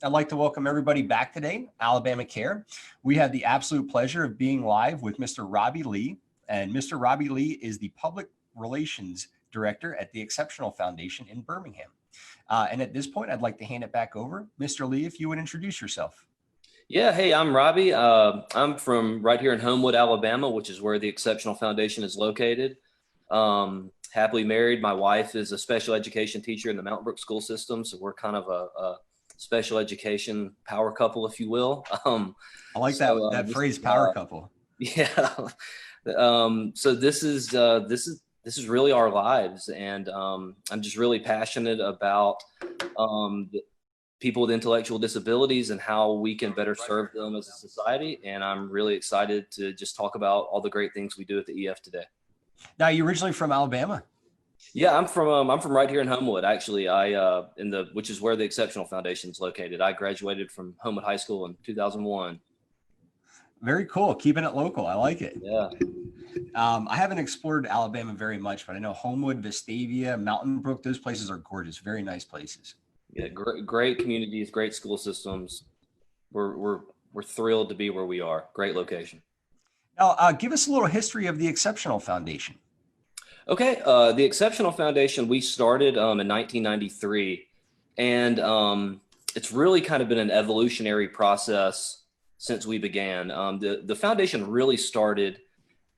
I'd like to welcome everybody back today, Alabama Care. We have the absolute pleasure of being live with Mr. Robbie Lee. And Mr. Robbie Lee is the Public Relations Director at the Exceptional Foundation in Birmingham. And at this point, I'd like to hand it back over. Mr. Lee, if you would introduce yourself. Yeah, hey, I'm Robbie. I'm from right here in Homewood, Alabama, which is where the Exceptional Foundation is located. Happily married. My wife is a special education teacher in the Mountain Brook school system, so we're kind of a special education power couple, if you will. I like that phrase, power couple. Yeah. So this is really our lives, and I'm just really passionate about people with intellectual disabilities and how we can better serve them as a society. And I'm really excited to just talk about all the great things we do at the EF today. Now, you're originally from Alabama? Yeah, I'm from right here in Homewood, actually. Which is where the Exceptional Foundation is located. I graduated from Homewood High School in 2001. Very cool. Keeping it local. I like it. Yeah. I haven't explored Alabama very much, but I know Homewood, Vestavia, Mountain Brook, those places are gorgeous. Very nice places. Yeah, great communities, great school systems. We're thrilled to be where we are. Great location. Now, give us a little history of the Exceptional Foundation. Okay, the Exceptional Foundation, we started in 1993, and it's really kind of been an evolutionary process since we began. The foundation really started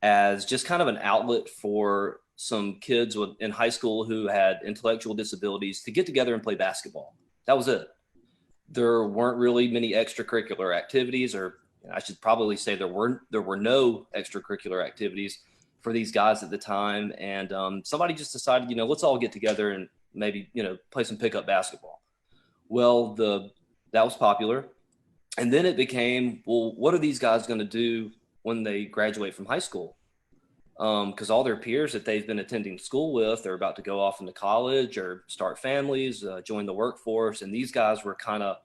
as just kind of an outlet for some kids in high school who had intellectual disabilities to get together and play basketball. That was it. There weren't really many extracurricular activities, or I should probably say there were no extracurricular activities for these guys at the time. And somebody just decided, let's all get together and maybe, play some pickup basketball. Well, that was popular. And then it became, well, what are these guys going to do when they graduate from high school? Because all their peers that they've been attending school with, they're about to go off into college or start families, join the workforce. And these guys were kind of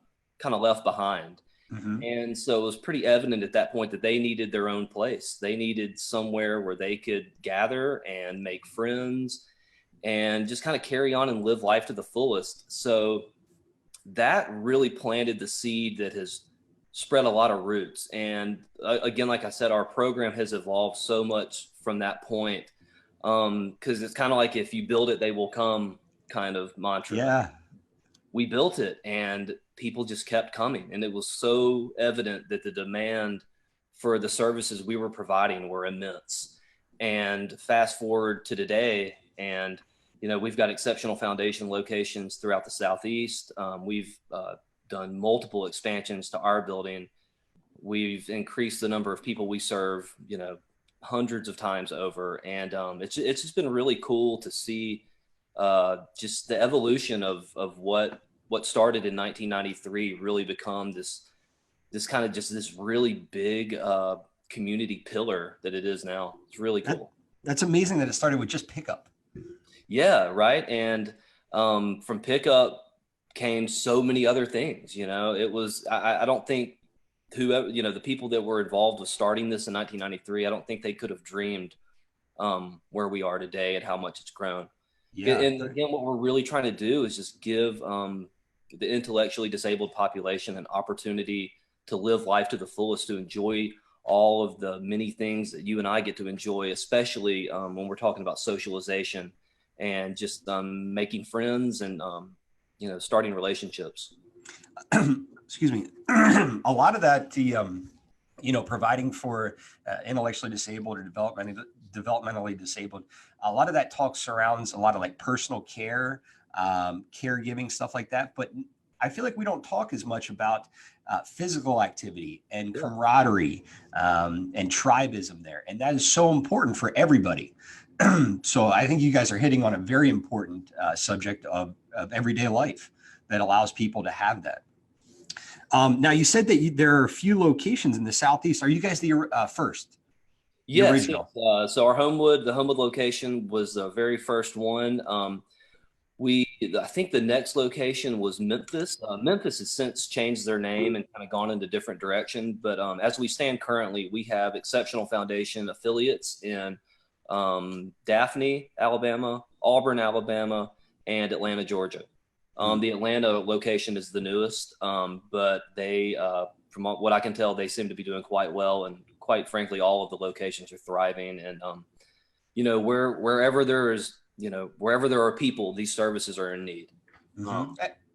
left behind. Mm-hmm. And so it was pretty evident at that point that they needed their own place. They needed somewhere where they could gather and make friends and just kind of carry on and live life to the fullest. So that really planted the seed that has spread a lot of roots. And again, like I said, our program has evolved so much from that point, because it's kind of like, if you build it, they will come kind of mantra. Yeah. We built it and people just kept coming. And it was so evident that the demand for the services we were providing were immense. And fast forward to today, and we've got Exceptional Foundation locations throughout the Southeast. We've done multiple expansions to our building. We've increased the number of people we serve, hundreds of times over. And it's just been really cool to see just the evolution of what started in 1993 really become this kind of just this really big community pillar that it is now. It's really cool. That's amazing that it started with just pickup. Yeah, right. And from pickup came so many other things. It was, I don't think whoever, the people that were involved with starting this in 1993, I don't think they could have dreamed where we are today and how much it's grown. Yeah. And again, what we're really trying to do is just give the intellectually disabled population an opportunity to live life to the fullest, to enjoy all of the many things that you and I get to enjoy, especially when we're talking about socialization and just making friends and, starting relationships. Excuse me. A lot of that, providing for intellectually disabled or developmentally disabled, a lot of that talk surrounds a lot of like personal care, caregiving, stuff like that. But I feel like we don't talk as much about physical activity and camaraderie and tribism there. And that is so important for everybody. So I think you guys are hitting on a very important subject of everyday life that allows people to have that. Now, you said that there are a few locations in the Southeast. Are you guys the first? Yes. So our the Homewood location was the very first one. I think the next location was Memphis. Memphis has since changed their name and kind of gone into different direction. But as we stand currently, we have Exceptional Foundation affiliates in Daphne, Alabama, Auburn, Alabama, and Atlanta, Georgia. The Atlanta location is the newest, but they, from what I can tell, they seem to be doing quite well. And quite frankly, all of the locations are thriving. And, wherever there is, wherever there are people, these services are in need.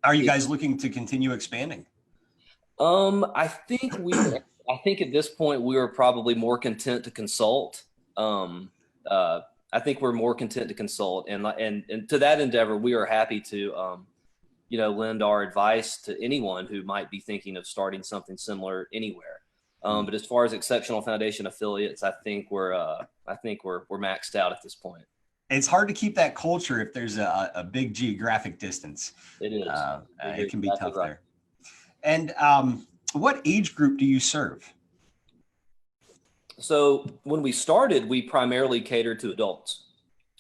Are you guys looking to continue expanding? I think I think at this point we are probably more content to consult. I think we're more content to consult, and to that endeavor, we are happy to, lend our advice to anyone who might be thinking of starting something similar anywhere. But as far as Exceptional Foundation affiliates, I think we're maxed out at this point. It's hard to keep that culture if there's a big geographic distance. It is. It can be tough there. And what age group do you serve? So when we started, we primarily catered to adults,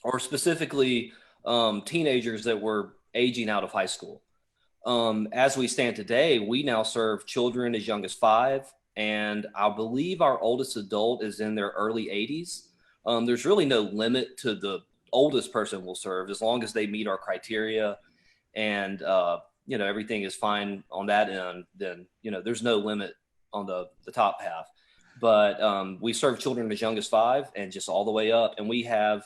or specifically teenagers that were aging out of high school. As we stand today, we now serve children as young as 5, and I believe our oldest adult is in their early 80s. There's really no limit to the oldest person we'll serve as long as they meet our criteria and everything is fine on that end. Then there's no limit on the top half. But we serve children as young as 5 and just all the way up, and we have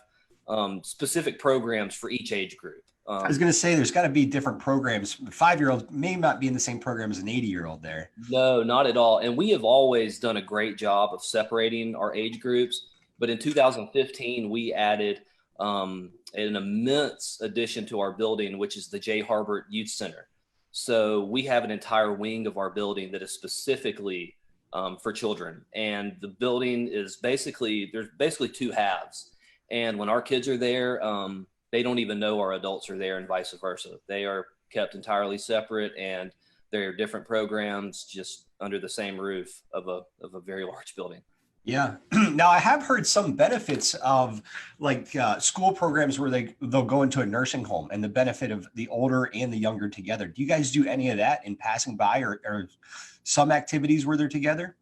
specific programs for each age group. I was going to say there's got to be different programs. 5-year-old may not be in the same program as an 80-year-old there. No, not at all. And we have always done a great job of separating our age groups. But in 2015, we added an immense addition to our building, which is the J. Harbert Youth Center. So we have an entire wing of our building that is specifically for children. And the building is there's basically 2 halves. And when our kids are there, they don't even know our adults are there and vice versa. They are kept entirely separate, and they're different programs just under the same roof of a very large building. Yeah. Now I have heard some benefits of school programs where they'll go into a nursing home and the benefit of the older and the younger together. Do you guys do any of that in passing by or some activities where they're together?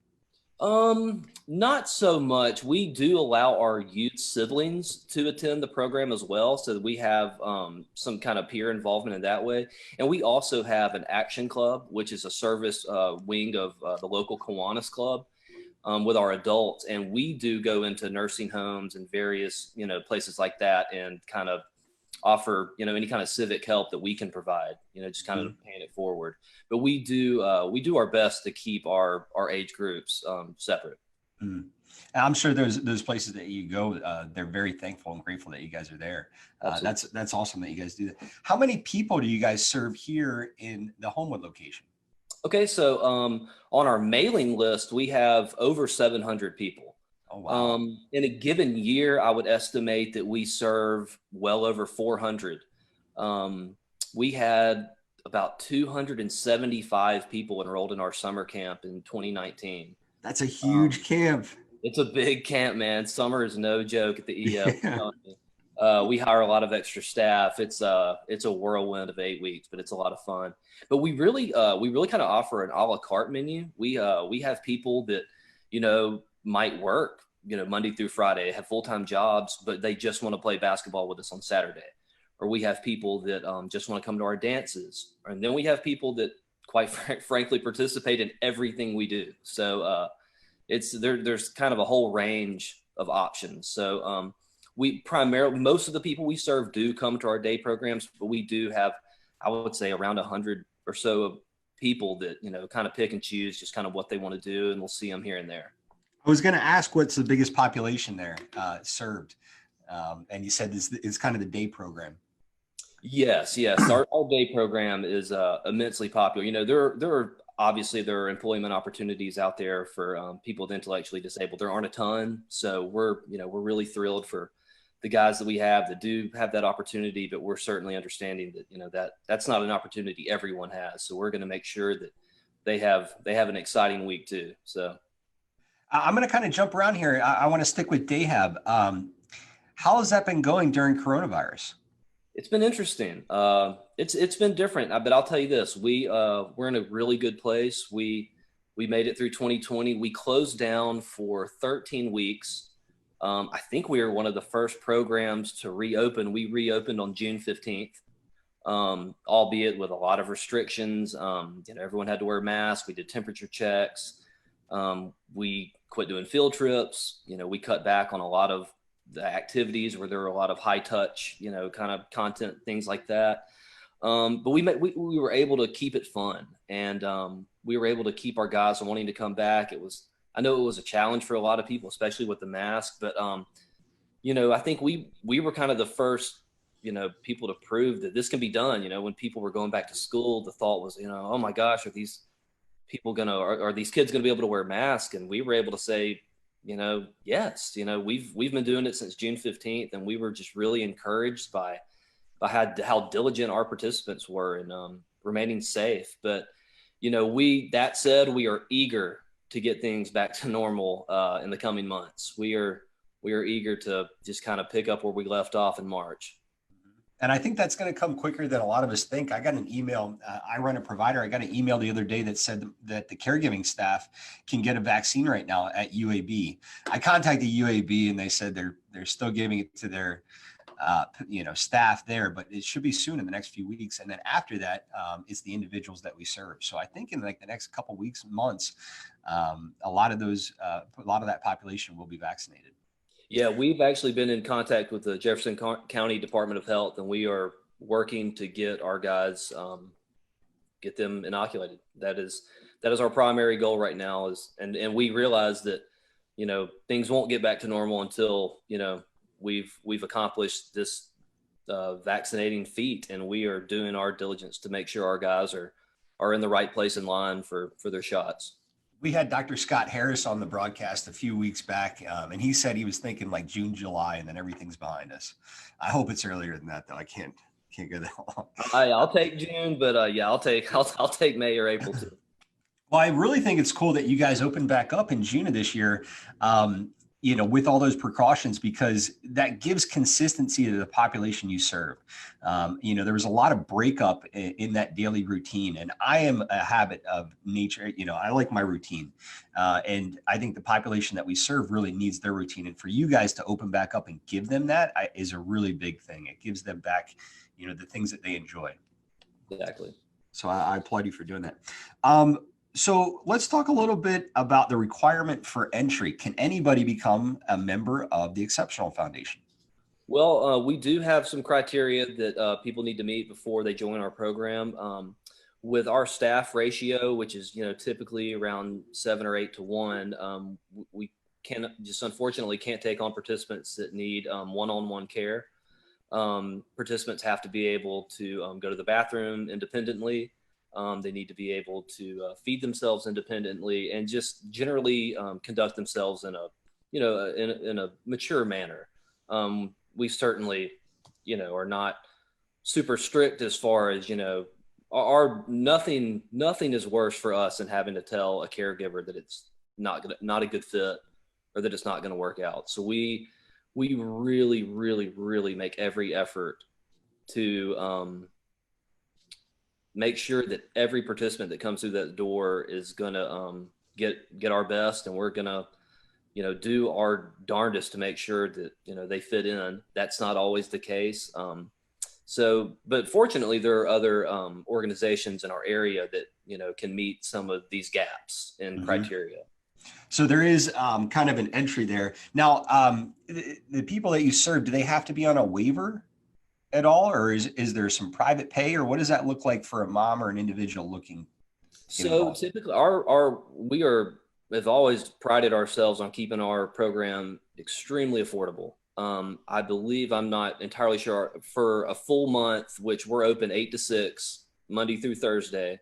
Not so much. We do allow our youth siblings to attend the program as well, so that we have some kind of peer involvement in that way. And we also have an action club, which is a service wing of the local Kiwanis Club with our adults. And we do go into nursing homes and various, places like that and kind of offer, any kind of civic help that we can provide, just kind of paying it forward. But we do our best to keep our age groups separate. And I'm sure those places that you go, they're very thankful and grateful that you guys are there. That's awesome that you guys do that. How many people do you guys serve here in the Homewood location? Okay, so on our mailing list, we have over 700 people. Oh, wow. In a given year, I would estimate that we serve well over 400. We had about 275 people enrolled in our summer camp in 2019. That's a huge camp. It's a big camp, man. Summer is no joke at the EF. Yeah. We hire a lot of extra staff. It's a whirlwind of 8 weeks, but it's a lot of fun. But we really kind of offer an a la carte menu. We have people that, might work, Monday through Friday, have full-time jobs, but they just want to play basketball with us on Saturday. Or we have people that just want to come to our dances. And then we have people that quite frankly participate in everything we do. So there's kind of a whole range of options. So most of the people we serve do come to our day programs, but we do have, I would say, around 100 or so of people that, kind of pick and choose just kind of what they want to do, and we'll see them here and there. I was going to ask what's the biggest population there served. And you said it's kind of the day program. Yes. Our day program is immensely popular. There are employment opportunities out there for people with intellectually disabled. There aren't a ton, so we're really thrilled for the guys that we have that do have that opportunity. But we're certainly understanding that that's not an opportunity everyone has. So we're going to make sure that they have an exciting week too. So I'm going to kind of jump around here. I want to stick with Dayhab. How has that been going during coronavirus? It's been interesting. It's been different, but I'll tell you this: we're in a really good place. We made it through 2020. We closed down for 13 weeks. I think we were one of the first programs to reopen. We reopened on June 15th. albeit with a lot of restrictions. Everyone had to wear masks. We did temperature checks. We quit doing field trips. We cut back on a lot of the activities where there were a lot of high touch, kind of content, things like that. But we were able to keep it fun, and we were able to keep our guys wanting to come back. I know it was a challenge for a lot of people, especially with the mask, but I think we were kind of the first, people to prove that this can be done. When people were going back to school, the thought was, oh my gosh, are these kids going to be able to wear masks? And we were able to say, yes, we've been doing it since June 15th. And we were just really encouraged by how diligent our participants were in remaining safe. But, that said, we are eager to get things back to normal in the coming months. We are eager to just kind of pick up where we left off in March. And I think that's going to come quicker than a lot of us think. I got an email. I run a provider. I got an email the other day that said that the caregiving staff can get a vaccine right now at UAB. I contacted UAB and they said they're still giving it to their staff there, but it should be soon in the next few weeks. And then after that, it's the individuals that we serve. So I think in like the next couple of weeks, months, a lot of that population will be vaccinated. Yeah, we've actually been in contact with the Jefferson County Department of Health, and we are working to get our guys, get them inoculated. That is our primary goal right now. And we realize that, things won't get back to normal until, we've accomplished this vaccinating feat, and we are doing our diligence to make sure our guys are in the right place in line for their shots. We had Dr. Scott Harris on the broadcast a few weeks back, and he said he was thinking like June, July, and then everything's behind us. I hope it's earlier than that, though. I can't go that long. I'll take June, but I'll take May or April too. Well, I really think it's cool that you guys opened back up in June of this year, with all those precautions, because that gives consistency to the population you serve. There was a lot of breakup in that daily routine, and I am a habit of nature. I like my routine, and I think the population that we serve really needs their routine. And for you guys to open back up and give them that is a really big thing. It gives them back, the things that they enjoy. Exactly. So I applaud you for doing that. So let's talk a little bit about the requirement for entry. Can anybody become a member of the Exceptional Foundation? Well, we do have some criteria that people need to meet before they join our program. With our staff ratio, which is typically around 7 or 8 to 1, we unfortunately can't take on participants that need one-on-one care. Participants have to be able to go to the bathroom independently. They need to be able to feed themselves independently and just generally conduct themselves in a mature manner. We certainly, are not super strict as far as, nothing is worse for us than having to tell a caregiver that it's not a good fit or that it's not going to work out. So we really, really, really make every effort to make sure that every participant that comes through that door is going to get our best, and we're going to do our darndest to make sure that they fit in. That's not always the case. But fortunately there are other organizations in our area that can meet some of these gaps in criteria. So there is kind of an entry there. Now, the people that you serve, do they have to be on a waiver at all, or is there some private pay, or what does that look like for a mom or an individual looking? So typically we have always prided ourselves on keeping our program extremely affordable. I believe, I'm not entirely sure, for a full month, which we're open 8 to 6 Monday through Thursday,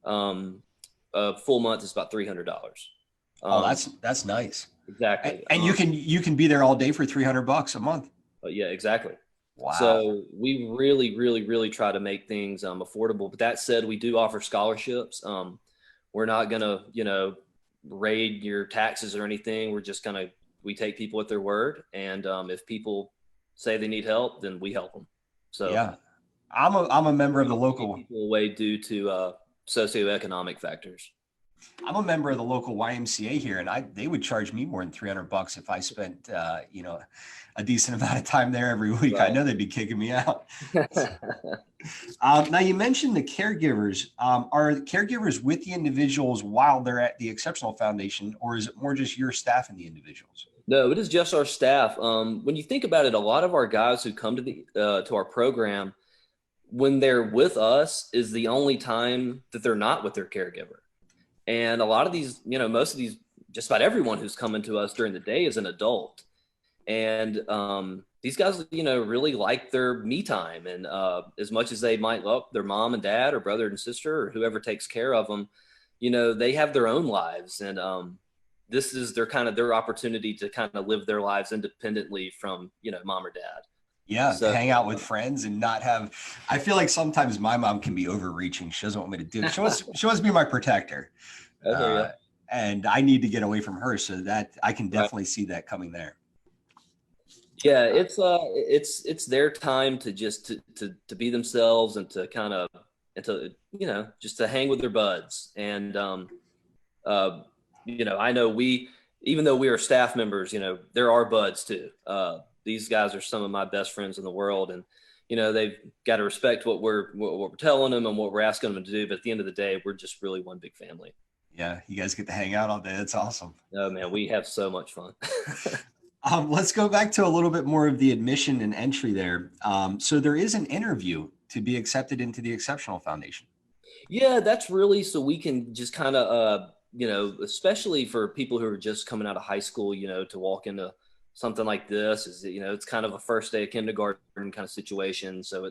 a full month is about $300. That's nice. Exactly. And you can be there all day for $300 a month. Yeah, exactly. Wow. So we really, really, really try to make things affordable. But that said, we do offer scholarships. We're not going to, raid your taxes or anything. We're just we take people at their word. And if people say they need help, then we help them. So yeah, I'm a member of the local people away due to socioeconomic factors. I'm a member of the local YMCA here, and they would charge me more than $300 if I spent, a decent amount of time there every week. I Right. know they'd be kicking me out. Now you mentioned the caregivers. Are caregivers with the individuals while they're at the Exceptional Foundation, or is it more just your staff and the individuals? No, it is just our staff. When you think about it, a lot of our guys who come to our program, when they're with us, is the only time that they're not with their caregiver. And a lot of these, most of these, just about everyone who's coming to us during the day is an adult. And these guys, really like their me time. And as much as they might love their mom and dad or brother and sister or whoever takes care of them, they have their own lives. And this is their opportunity to kind of live their lives independently from, mom or dad. Yeah, So, hang out with friends and not have. I feel like sometimes my mom can be overreaching. She doesn't want me to do it. She wants to be my protector, and I need to get away from her. So that I can definitely see that coming there. Yeah, it's their time to just to be themselves and to kind of just to hang with their buds. And I know even though we are staff members, there are buds too. These guys are some of my best friends in the world, and they've got to respect what we're telling them and what we're asking them to do. But at the end of the day, we're just really one big family. Yeah, you guys get to hang out all day. That's awesome. Oh man, we have so much fun. Let's go back to a little bit more of the admission and entry there. So there is an interview to be accepted into the Exceptional Foundation. Yeah, that's really so we can just kind of, especially for people who are just coming out of high school, to walk into something like this is, it's kind of a first day of kindergarten kind of situation. So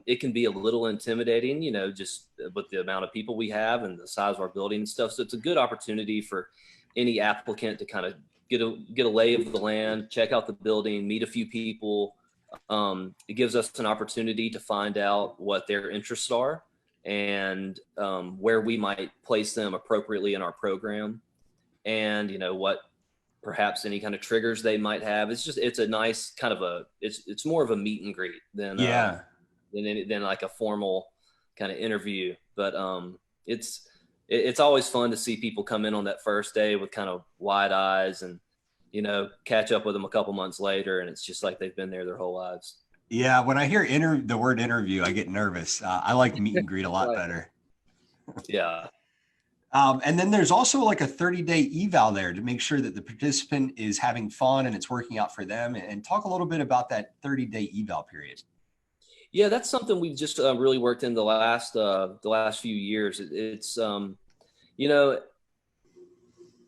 it can be a little intimidating, just with the amount of people we have and the size of our building and stuff. So it's a good opportunity for any applicant to kind of get a lay of the land, check out the building, meet a few people. It gives us an opportunity to find out what their interests are and where we might place them appropriately in our program, and what perhaps any kind of triggers they might have. It's a nice kind of it's more of a meet and greet than like a formal kind of interview. But it's always fun to see people come in on that first day with kind of wide eyes and, catch up with them a couple months later. And it's just like they've been there their whole lives. Yeah. When I hear the word interview, I get nervous. I like meet and greet a lot better. Yeah. And then there's also like a 30-day eval there to make sure that the participant is having fun and it's working out for them. And talk a little bit about that 30-day eval period. Yeah, that's something we've just really worked in the last few years. It's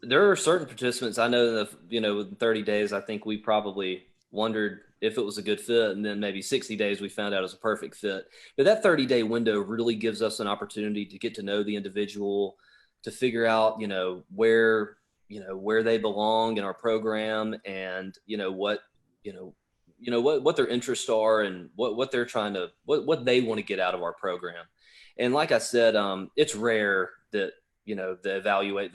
there are certain participants I know that within 30 days, I think we probably wondered if it was a good fit, and then maybe 60 days we found out it was a perfect fit. But that 30-day window really gives us an opportunity to get to know the individual, to figure out where they belong in our program, and what their interests are and what they're trying to what they want to get out of our program. And like I said, it's rare that the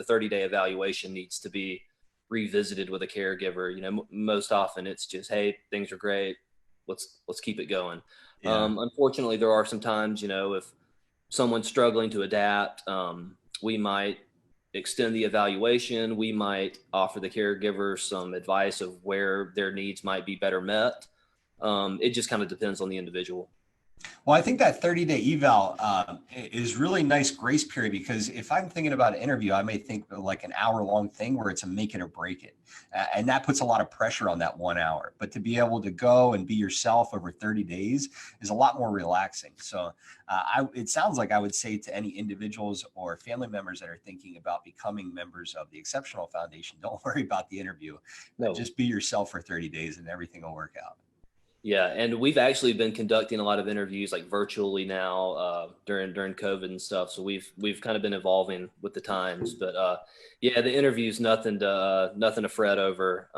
30-day evaluation needs to be revisited with a caregiver. Most often it's just, hey, things are great, let's keep it going. Yeah. Unfortunately, there are some times if someone's struggling to adapt, we might extend the evaluation. We might offer the caregiver some advice of where their needs might be better met. It just kind of depends on the individual. Well, I think that 30-day eval is really nice grace period, because if I'm thinking about an interview, I may think of like an hour-long thing where it's a make it or break it. And that puts a lot of pressure on that 1 hour. But to be able to go and be yourself over 30 days is a lot more relaxing. So it sounds like I would say to any individuals or family members that are thinking about becoming members of the Exceptional Foundation, don't worry about the interview. No. Just be yourself for 30 days and everything will work out. Yeah, and we've actually been conducting a lot of interviews like virtually now during COVID and stuff. So we've kind of been evolving with the times. But yeah, the interview's nothing to fret over.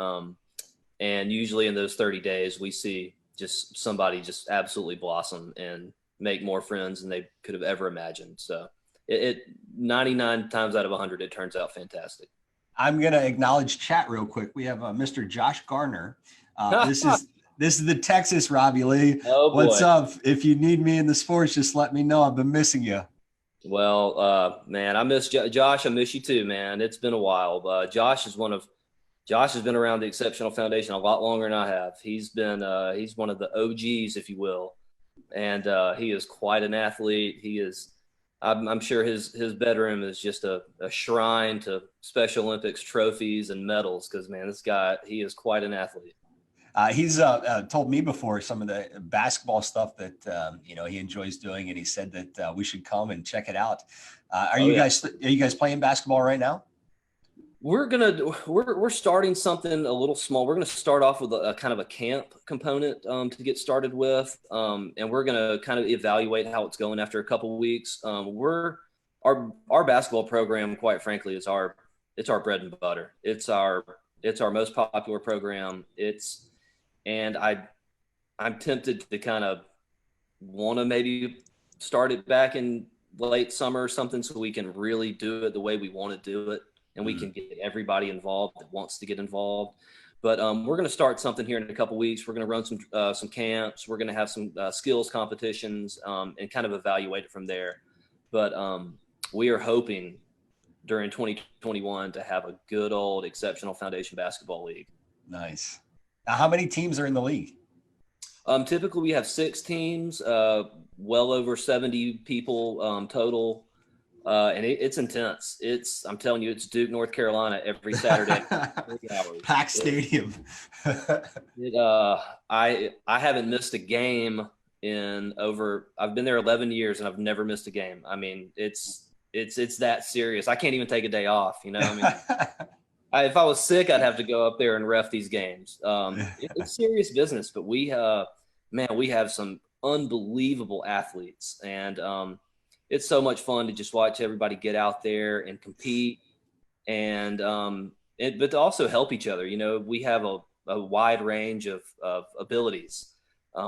And usually in those 30 days, we see just somebody just absolutely blossom and make more friends than they could have ever imagined. So it 99 times out of 100, it turns out fantastic. I'm gonna acknowledge chat real quick. We have Mr. Josh Garner. This is the Texas Robbie Lee. Oh, boy. What's up? If you need me in the sports, just let me know. I've been missing you. Well, man, I miss Josh. I miss you too, man. It's been a while. Josh has been around the Exceptional Foundation a lot longer than I have. He's one of the OGs, if you will, and he is quite an athlete. He is. I'm sure his bedroom is just a shrine to Special Olympics trophies and medals. Because man, this guy, he is quite an athlete. He's told me before some of the basketball stuff that he enjoys doing, and he said that we should come and check it out. Are Oh you yeah. guys playing basketball right now? We're starting something a little small. We're gonna start off with a kind of a camp component to get started with, and we're gonna kind of evaluate how it's going after a couple of weeks. Our basketball program, quite frankly, is our bread and butter. It's our most popular program. And I'm tempted to kind of want to maybe start it back in late summer or something so we can really do it the way we want to do it and we can get everybody involved that wants to get involved. But we're going to start something here in a couple weeks. We're going to run some camps. We're going to have some skills competitions and kind of evaluate it from there. But we are hoping during 2021 to have a good old Exceptional Foundation Basketball League. Nice. Now, how many teams are in the league? Typically, we have 6 teams, well over 70 people total, and it's intense. I'm telling you, it's Duke, North Carolina every Saturday, 3 hours. Packed stadium. I haven't missed a game in over. I've been there 11 years, and I've never missed a game. I mean, it's that serious. I can't even take a day off. I mean. If I was sick, I'd have to go up there and ref these games. It's serious business, but we have some unbelievable athletes, and it's so much fun to just watch everybody get out there and compete, and but to also help each other. We have a wide range of abilities.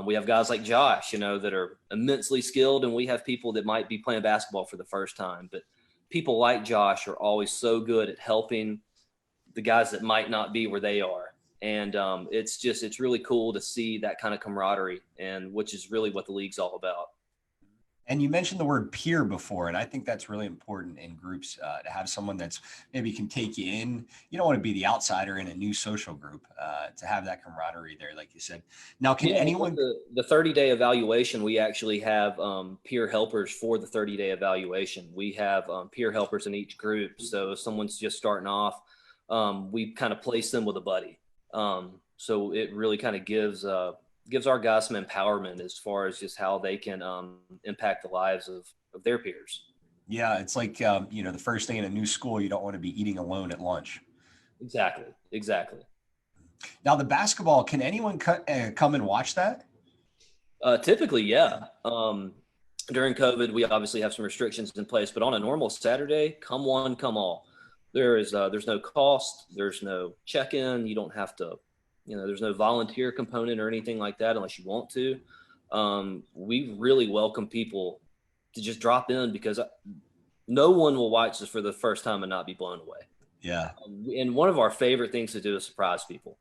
We have guys like Josh, that are immensely skilled, and we have people that might be playing basketball for the first time. But people like Josh are always so good at helping the guys that might not be where they are. And it's really cool to see that kind of camaraderie, and which is really what the league's all about. And you mentioned the word peer before, and I think that's really important in groups to have someone that's maybe can take you in. You don't want to be the outsider in a new social group, to have that camaraderie there, like you said. Now, can anyone? The 30-day evaluation, we actually have peer helpers for the 30-day evaluation. We have peer helpers in each group. So if someone's just starting off, we kind of place them with a buddy. So it really kind of gives our guys some empowerment as far as just how they can impact the lives of their peers. Yeah, it's like the first day in a new school, you don't want to be eating alone at lunch. Exactly. Now, the basketball, can anyone come and watch that? Typically, yeah. During COVID, we obviously have some restrictions in place, but on a normal Saturday, come one, come all. There's no cost. There's no check-in. You don't have to, there's no volunteer component or anything like that unless you want to. We really welcome people to just drop in because no one will watch this for the first time and not be blown away. Yeah. And one of our favorite things to do is surprise people.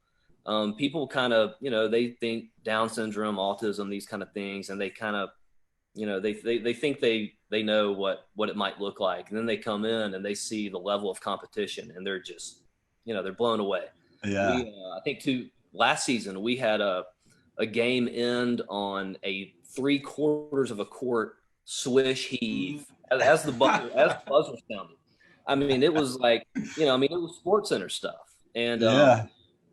People kind of, they think Down syndrome, autism, these kind of things, and they kind of, they think they know what it might look like. And then they come in and they see the level of competition and they're just, they're blown away. Yeah. I think last season we had a game end on a 3/4 of a court swish heave as the buzzer sounded. I mean, it was like, it was Sports Center stuff. And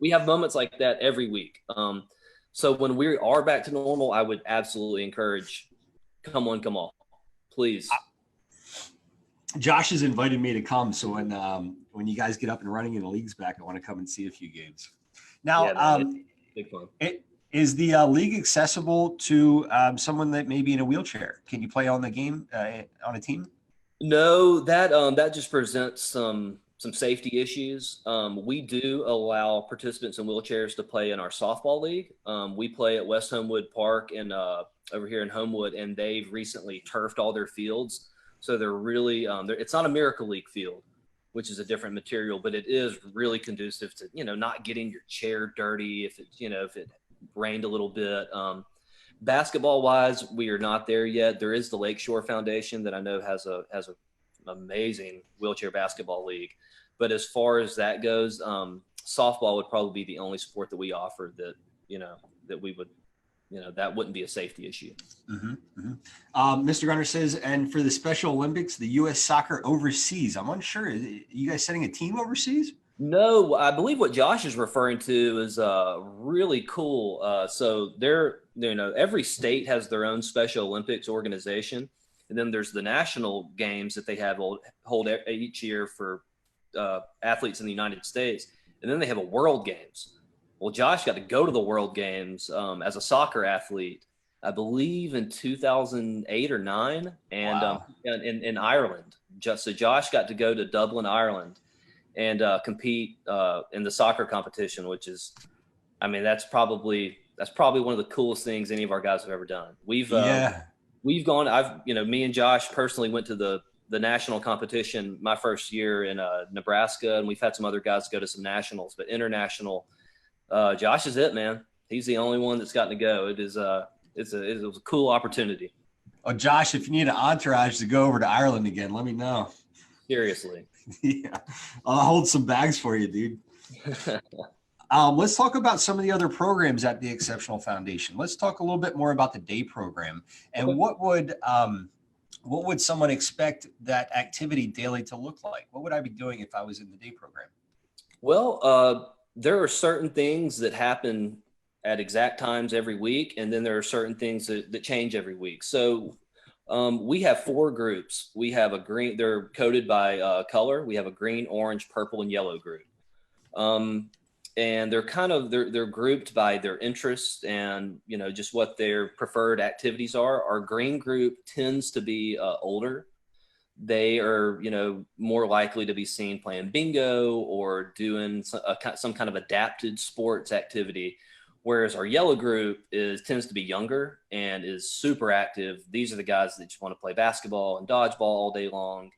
we have moments like that every week. So when we are back to normal, I would absolutely encourage come on, come all, please. Josh has invited me to come. So when you guys get up and running and the league's back, I want to come and see a few games. Now, big fun. Is the league accessible to someone that may be in a wheelchair? Can you play on the game on a team? No, that just presents some safety issues. We do allow participants in wheelchairs to play in our softball league. We play at West Homewood Park and over here in Homewood, and they've recently turfed all their fields. So they're really it's not a Miracle League field, which is a different material, but it is really conducive to not getting your chair dirty if it rained a little bit. Basketball wise, we are not there yet. There is the Lakeshore Foundation that I know has an amazing wheelchair basketball league. But as far as that goes, softball would probably be the only sport that we offer that, that we would, that wouldn't be a safety issue. Mr. Gunner says, and for the Special Olympics, the U.S. soccer overseas, I'm unsure. Are you guys sending a team overseas? No, I believe what Josh is referring to is really cool. So every state has their own Special Olympics organization. And then there's the national games that they have hold each year for athletes in the United States. And then they have a World Games. Well, Josh got to go to the World Games as a soccer athlete, I believe in 2008 or 9, and Wow. in Ireland. So Josh got to go to Dublin, Ireland, and compete in the soccer competition, which is, I mean, that's probably one of the coolest things any of our guys have ever done. We've gone. Me and Josh personally went to the national competition my first year in Nebraska, and we've had some other guys go to some nationals, but international. Josh is it, man. He's the only one that's gotten to go. It was a cool opportunity. Oh, Josh, if you need an entourage to go over to Ireland again, let me know. Seriously. Yeah, I'll hold some bags for you, dude. Let's talk about some of the other programs at the Exceptional Foundation. Let's talk a little bit more about the day program and Okay. what would someone expect that activity daily to look like? What would I be doing if I was in the day program? Well, there are certain things that happen at exact times every week, and then there are certain things that change every week. So we have 4 groups. We have a green, they're coded by color. We have a green, orange, purple, and yellow group. And they're grouped by their interests and, just what their preferred activities are. Our green group tends to be older. They are, more likely to be seen playing bingo or doing some kind of adapted sports activity. Whereas our yellow group tends to be younger and is super active. These are the guys that just want to play basketball and dodgeball all day long.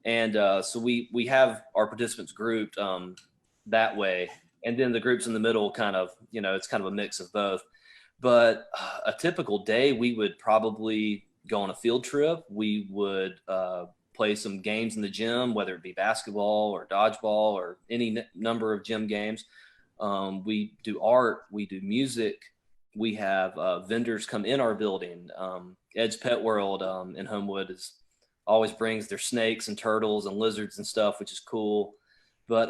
And so we have our participants grouped that way. And then the groups in the middle kind of, it's kind of a mix of both. But a typical day, we would probably go on a field trip. We would play some games in the gym, whether it be basketball or dodgeball or any number of gym games. We do art, we do music. We have vendors come in our building. Ed's Pet World in Homewood always brings their snakes and turtles and lizards and stuff, which is cool. But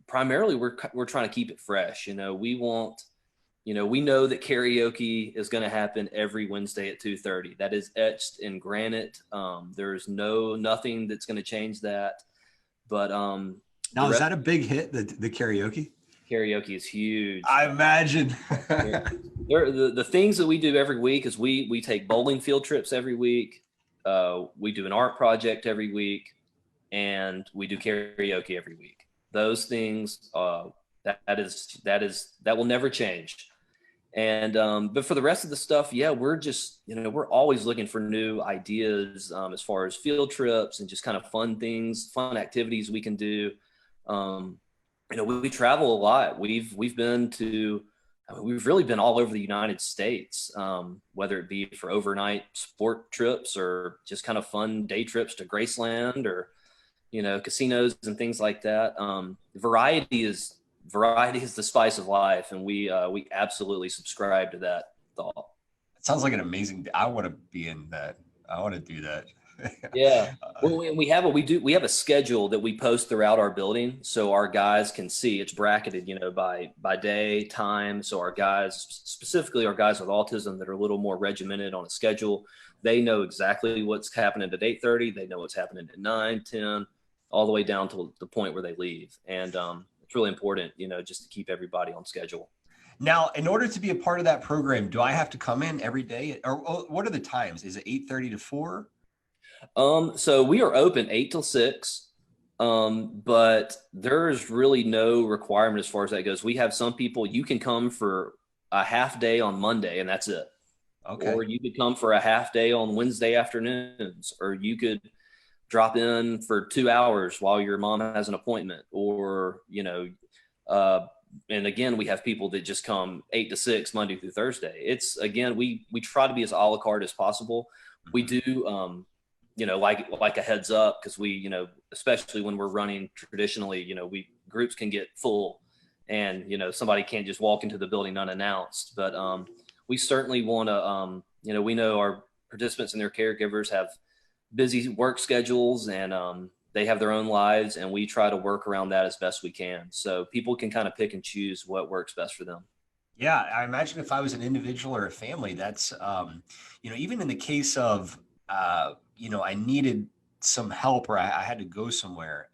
primarily we're trying to keep it fresh. We know that karaoke is going to happen every Wednesday at 2:30. That is etched in granite. There's nothing that's going to change that. But now, is that a big hit? The karaoke? Karaoke is huge. I imagine. The things that we do every week is we take bowling field trips every week. We do an art project every week. And we do karaoke every week. Those things that will never change. And but for the rest of the stuff, yeah, we're just we're always looking for new ideas as far as field trips and just kind of fun activities we can do. We travel a lot. We've really been all over the United States, whether it be for overnight sport trips or just kind of fun day trips to Graceland or casinos and things like that. Variety is the spice of life, and we absolutely subscribe to that thought. It sounds like an amazing. I want to be in that. I want to do that. Yeah, we have a schedule that we post throughout our building, so our guys can see. It's bracketed, by day, time. So our guys, specifically our guys with autism that are a little more regimented on a schedule, they know exactly what's happening at 8:30. They know what's happening at 9, 10. All the way down to the point where they leave. And it's really important, just to keep everybody on schedule. Now, in order to be a part of that program, do I have to come in every day, or what are the times? Is it 8:30 to 4? So we are open 8 till 6, but there's really no requirement as far as that goes. We have some people, you can come for a half day on Monday and that's it. Okay. Or you could come for a half day on Wednesday afternoons, or you could drop in for 2 hours while your mom has an appointment, or And again, we have people that just come 8 to 6 Monday through Thursday. It's again, we try to be as a la carte as possible. We do, like a heads up, because we, especially when we're running traditionally, we groups can get full, and somebody can't just walk into the building unannounced. But we certainly want to, we know our participants and their caregivers have busy work schedules, and they have their own lives, and we try to work around that as best we can. So people can kind of pick and choose what works best for them. Yeah, I imagine if I was an individual or a family, that's, even in the case of, I needed some help, or I had to go somewhere,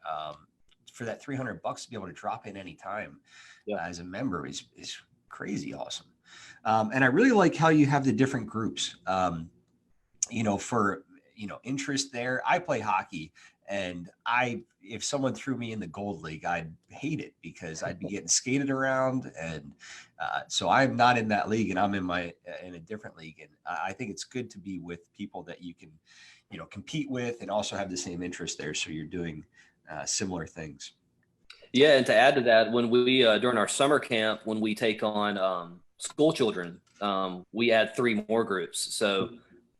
for that $300 to be able to drop in anytime as a member is crazy awesome. And I really like how you have the different groups, for, interest there. I play hockey, and if someone threw me in the gold league, I'd hate it because I'd be getting skated around. And so I'm not in that league, and I'm in a different league. And I think it's good to be with people that you can, compete with, and also have the same interest there. So you're doing similar things. Yeah, and to add to that, when we during our summer camp, when we take on school children, we add 3 more groups. So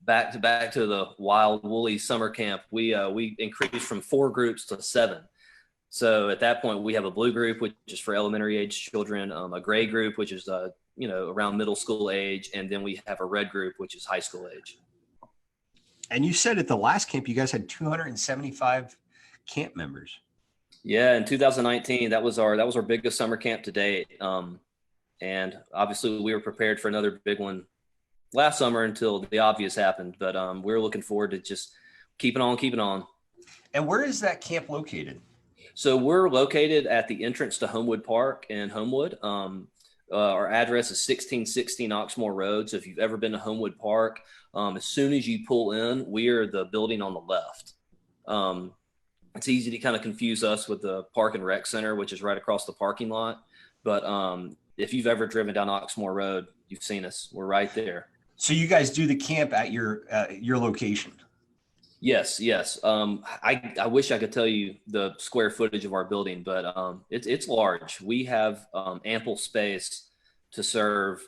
back to the wild woolly summer camp, we increased from 4 groups to 7. So at that point, we have a blue group, which is for elementary age children, a gray group, which is around middle school age, and then we have a red group, which is high school age. And you said at the last camp, you guys had 275 camp members. Yeah, in 2019, that was our biggest summer camp to date. And obviously we were prepared for another big one last summer until the obvious happened. But we're looking forward to just keeping on. And where is that camp located? So we're located at the entrance to Homewood Park in Homewood. Our address is 1616 Oxmoor Road. So if you've ever been to Homewood Park, as soon as you pull in, we are the building on the left. It's easy to kind of confuse us with the Park and Rec Center, which is right across the parking lot. But if you've ever driven down Oxmoor Road, you've seen us. We're right there. So you guys do the camp at your location? Yes. I wish I could tell you the square footage of our building, but it's large. We have ample space to serve